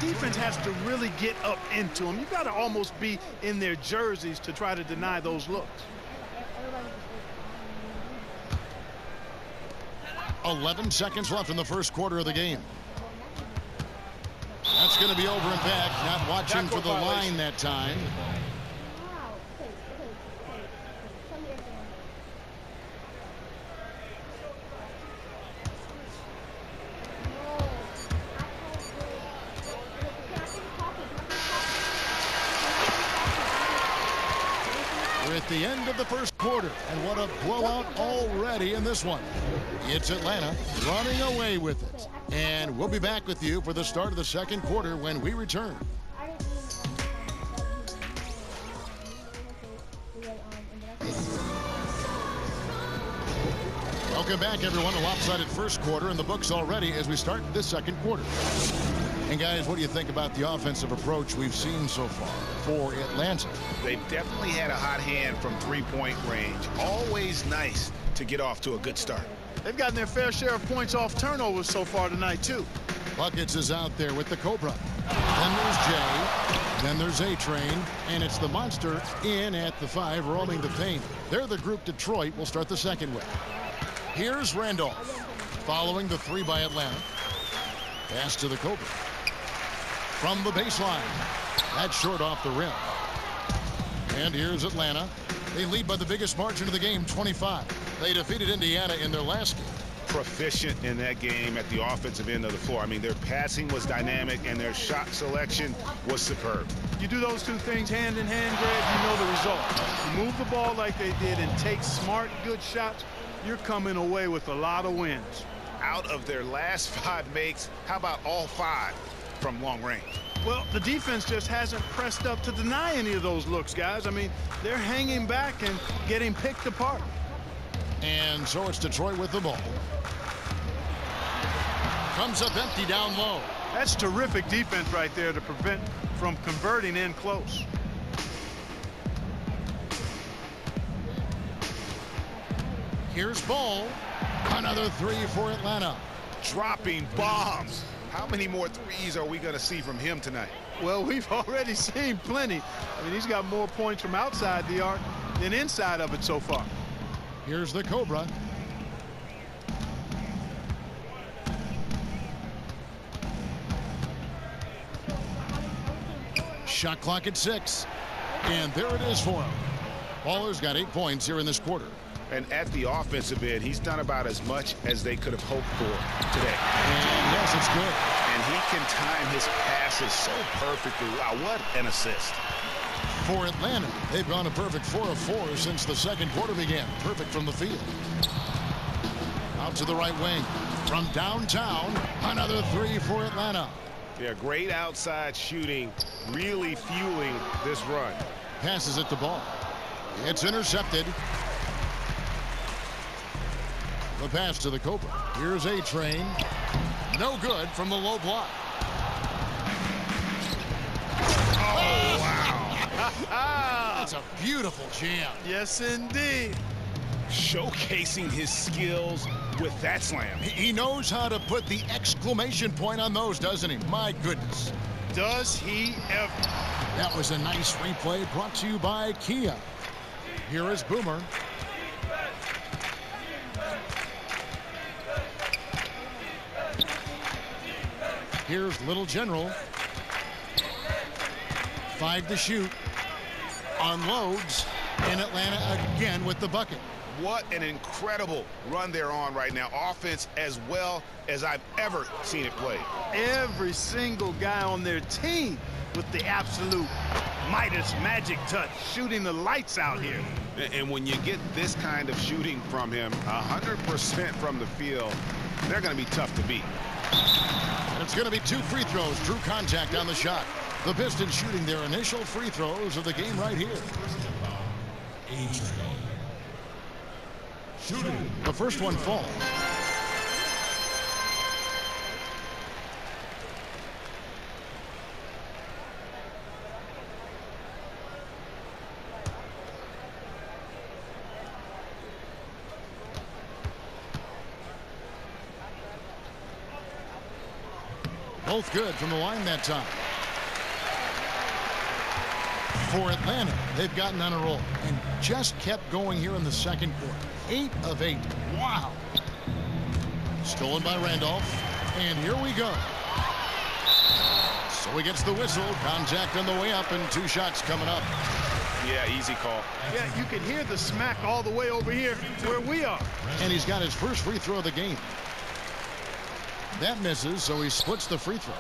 defense has to really get up into them. You got to almost be in their jerseys to try to deny those looks. 11 seconds left in the first quarter of the game. That's going to be over and back. Not watching for the line that time. We're at the end of the first quarter, and what a blowout already in this one. It's Atlanta running away with it. And we'll be back with you for the start of the second quarter when we return. Welcome back, everyone. A lopsided first quarter in the books already as we start this second quarter. And guys, what do you think about the offensive approach we've seen so far for Atlanta? They've definitely had a hot hand from three-point range. Always nice to get off to a good start. They've gotten their fair share of points off turnovers so far tonight, too. Buckets is out there with the Cobra. Then there's Jay. Then there's A-Train. And it's the Monster in at the 5, roaming the paint. They're the group Detroit will start the second with. Here's Randolph. Following the 3 by Atlanta. Pass to the Cobra. From the baseline. That's short off the rim. And here's Atlanta. They lead by the biggest margin of the game, 25. They defeated Indiana in their last game. Proficient in that game at the offensive end of the floor. I mean, their passing was dynamic and their shot selection was superb. You do those two things hand in hand, Greg, you know the result. You move the ball like they did and take smart, good shots, you're coming away with a lot of wins. Out of their last 5 makes, how about all 5 from long range? Well, the defense just hasn't pressed up to deny any of those looks, guys. I mean, they're hanging back and getting picked apart. And so it's Detroit with the ball. Comes up empty down low. That's terrific defense right there to prevent from converting in close. Here's Ball. Another 3 for Atlanta. Dropping bombs. How many more threes are we going to see from him tonight? Well, we've already seen plenty. I mean, he's got more points from outside the arc than inside of it so far. Here's the Cobra. Shot clock at 6. And there it is for him. Baller's got 8 points here in this quarter. And at the offensive end, he's done about as much as they could have hoped for today. And yes, it's good. And he can time his passes so perfectly. Wow, what an assist. For Atlanta, they've gone a perfect 4 of 4 since the second quarter began. Perfect from the field. Out to the right wing. From downtown, another 3 for Atlanta. Yeah, great outside shooting, really fueling this run. Passes it to Ball. It's intercepted. The pass to the Cobra. Here's A-Train. No good from the low block. Oh, wow. That's a beautiful jam. Yes, indeed. Showcasing his skills with that slam. He knows how to put the exclamation point on those, doesn't he? My goodness. Does he ever? That was a nice replay brought to you by Kia. Here is Boomer. Here's Little General. 5 to shoot. Unloads. In Atlanta again with the bucket. What an incredible run they're on right now. Offense as well as I've ever seen it played. Every single guy on their team with the absolute Midas magic touch, shooting the lights out here. And when you get this kind of shooting from him, 100% from the field, they're going to be tough to beat. And it's going to be 2 free throws. Drew contact on the shot. The Pistons shooting their initial free throws of the game right here. Shooting. The first one falls. Both good from the line that time. For Atlanta, they've gotten on a roll and just kept going here in the second quarter. 8 of 8. Wow. Stolen by Randolph. And here we go. So he gets the whistle. Contact on the way up and 2 shots coming up. Yeah, easy call. Yeah, you can hear the smack all the way over here where we are. And he's got his first free throw of the game. That misses, so he splits the free throws.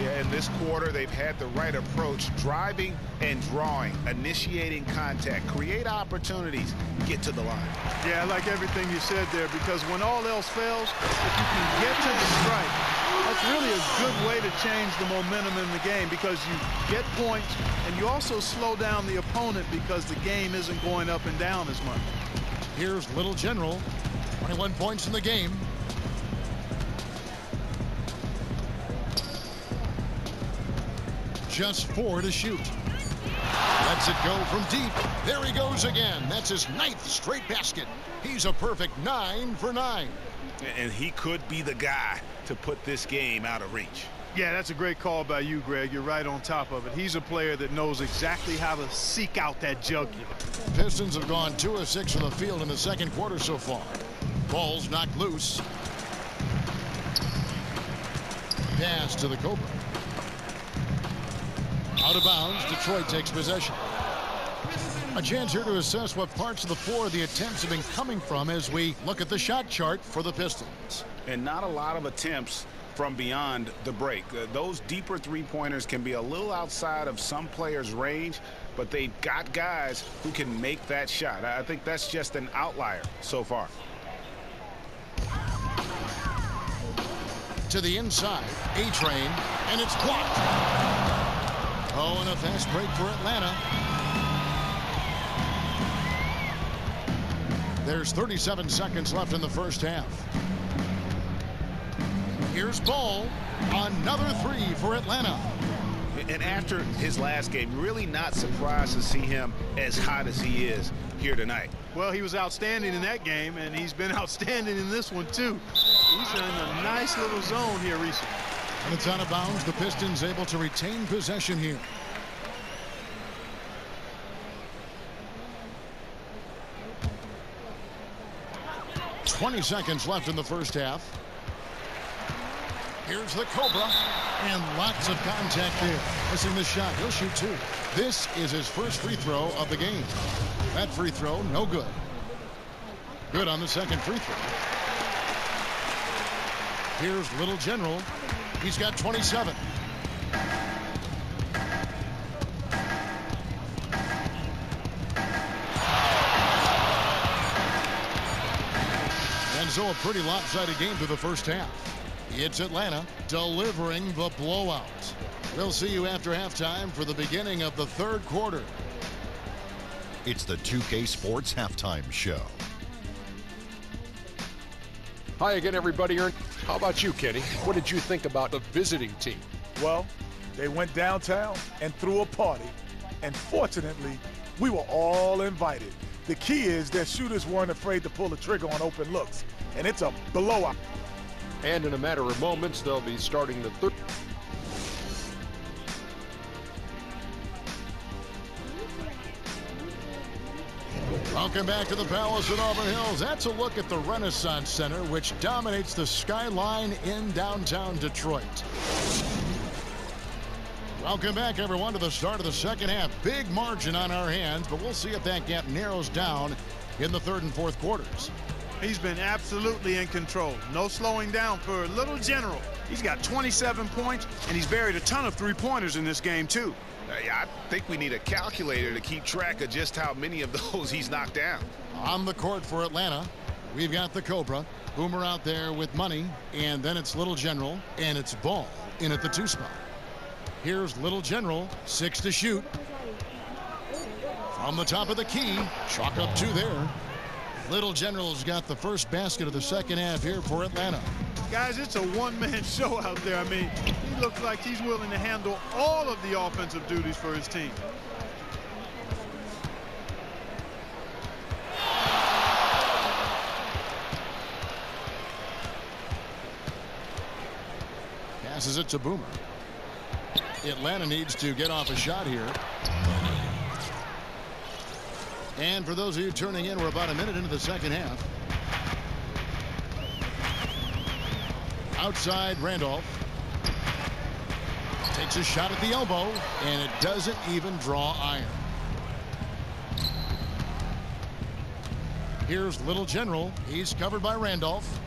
Yeah, in this quarter, they've had the right approach, driving and drawing, initiating contact, create opportunities, get to the line. Yeah, I like everything you said there, because when all else fails, if you can get to the strike, that's really a good way to change the momentum in the game, because you get points and you also slow down the opponent because the game isn't going up and down as much. Here's Little General. 21 points in the game. Just 4 to shoot. Lets it go from deep. There he goes again. That's his 9th straight basket. He's a perfect 9 for 9. And he could be the guy to put this game out of reach. Yeah, that's a great call by you, Greg. You're right on top of it. He's a player that knows exactly how to seek out that jugular. Pistons have gone 2 of 6 from the field in the second quarter so far. Ball's knocked loose. Pass to the Cobra. Out of bounds, Detroit takes possession. A chance here to assess what parts of the floor the attempts have been coming from as we look at the shot chart for the Pistons. And not a lot of attempts from beyond the break. Those deeper three-pointers can be a little outside of some players' range, but they've got guys who can make that shot. I think that's just an outlier so far. To the inside, A-Train, and it's blocked. Oh, and a fast break for Atlanta. There's 37 seconds left in the first half. Here's Ball. Another 3 for Atlanta. And after his last game, really not surprised to see him as hot as he is here tonight. Well, he was outstanding in that game, and he's been outstanding in this one, too. He's in a nice little zone here recently. And it's out of bounds. The Pistons able to retain possession here. .20 seconds left in the first half. Here's the Cobra, and lots of contact there. Missing the shot. He'll shoot 2. This is his first free throw of the game. That free throw, no good. Good on the second free throw. Here's Little General. He's got 27. And so a pretty lopsided game through the first half. It's Atlanta delivering the blowout. We'll see you after halftime for the beginning of the third quarter. It's the 2K Sports Halftime Show. Hi again, everybody. How about you, Kenny? What did you think about the visiting team? Well, they went downtown and threw a party, and fortunately, we were all invited. The key is that shooters weren't afraid to pull the trigger on open looks, and it's a blowout. And in a matter of moments, they'll be starting the third. Welcome back to the Palace at Auburn Hills. That's a look at the Renaissance Center, which dominates the skyline in downtown Detroit. Welcome back, everyone, to the start of the second half. Big margin on our hands, but we'll see if that gap narrows down in the third and fourth quarters. He's been absolutely in control. No slowing down for Little General. He's got 27 points, and he's buried a ton of three-pointers in this game, too. I think we need a calculator to keep track of just how many of those he's knocked down. On the court for Atlanta, we've got the Cobra. Boomer out there with money, and then it's Little General, and it's Ball in at the 2 spot. Here's Little General, 6 to shoot. From the top of the key, chalk up 2 there. Little General's got the first basket of the second half here for Atlanta. Guys, it's a one-man show out there. I mean, he looks like he's willing to handle all of the offensive duties for his team. passes it to Boomer. Atlanta needs to get off a shot here. And for those of you turning in, we're about a minute into the second half. Outside, Randolph takes a shot at the elbow, and it doesn't even draw iron. Here's Little General. He's covered by Randolph.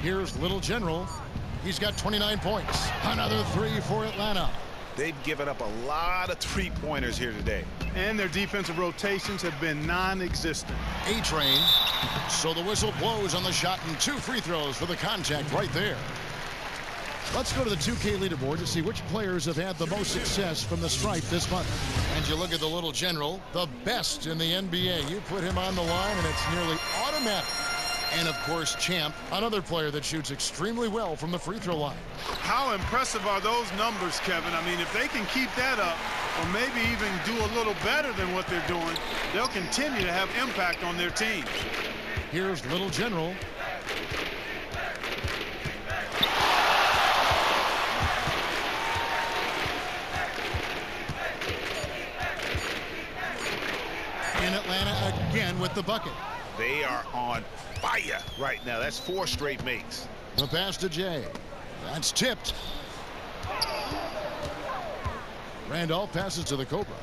Here's Little General. He's got 29 points. Another three for Atlanta. They've given up a lot of three-pointers here today. And their defensive rotations have been non-existent. A-Train. So the whistle blows on the shot, and 2 free throws for the contact right there. Let's go to the 2K leaderboard to see which players have had the most success from the stripe this month. And you look at the Little General, the best in the NBA. You put him on the line, and it's nearly automatic. And, of course, Champ, another player that shoots extremely well from the free throw line. How impressive are those numbers, Kevin? I mean, if they can keep that up, or maybe even do a little better than what they're doing, they'll continue to have impact on their team. Here's Little General. In Atlanta again with the bucket. They are on fire right now. That's 4 straight makes. The pass to Jay. That's tipped. Randolph passes to the Cobra.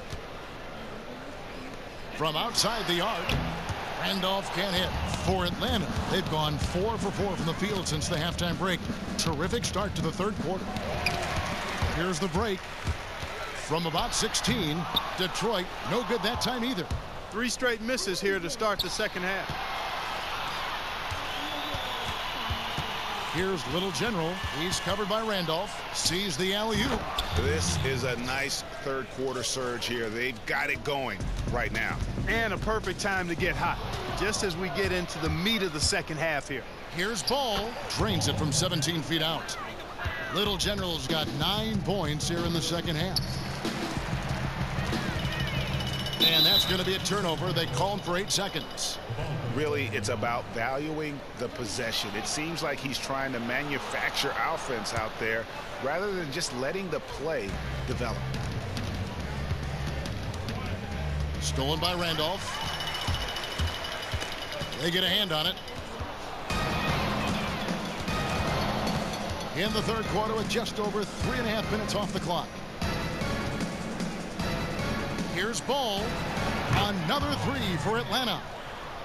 From outside the arc, Randolph can't hit. For Atlanta, they've gone 4 for 4 from the field since the halftime break. Terrific start to the third quarter. Here's the break. From about 16, Detroit, no good that time either. 3 straight misses here to start the second half. Here's Little General. He's covered by Randolph. Sees the alley-oop. This is a nice third quarter surge here. They've got it going right now. And a perfect time to get hot, just as we get into the meat of the second half here. Here's Ball. Drains it from 17 feet out. Little General's got 9 points here in the second half. And that's going to be a turnover. They called for 8 seconds. Really, it's about valuing the possession. It seems like he's trying to manufacture offense out there rather than just letting the play develop. Stolen by Randolph. They get a hand on it. In the third quarter with just over 3.5 minutes off the clock. Here's Ball. Another 3 for Atlanta.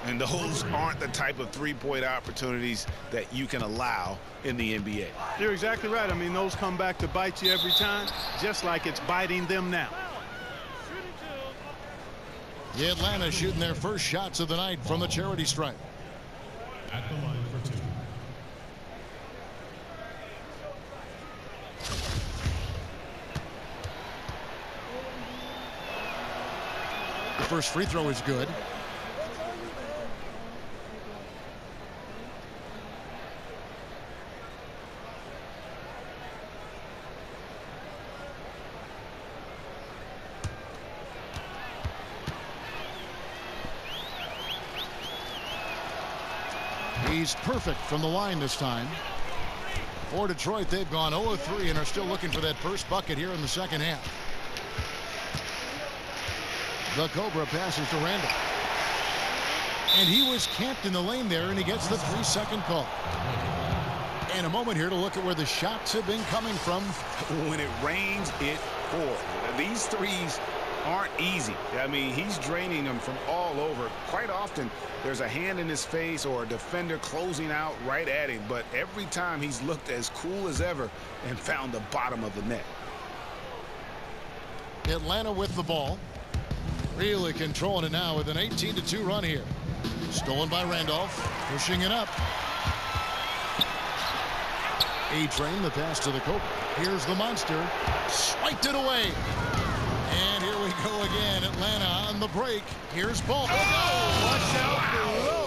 And those aren't the type of three-point opportunities that you can allow in the NBA. You're exactly right. I mean, those come back to bite you every time, just like it's biting them now. The Atlanta shooting their first shots of the night from the charity stripe. At the line for 2. The first free throw is good. He's perfect from the line this time. For Detroit, they've gone 0-3 and are still looking for that first bucket here in the second half. The Cobra passes to Randall. And he was camped in the lane there, and he gets the 3-second call. And a moment here to look at where the shots have been coming from. When it rains, it pours. These threes aren't easy. I mean, he's draining them from all over. Quite often, there's a hand in his face or a defender closing out right at him. But every time he's looked as cool as ever and found the bottom of the net. Atlanta with the ball. Really controlling it now with an 18-2 run here. Stolen by Randolph. Pushing it up. A-Train, the pass to the Cobra. Here's the monster. Swiped it away. And here we go again. Atlanta on the break. Here's Ball. Oh, watch out below.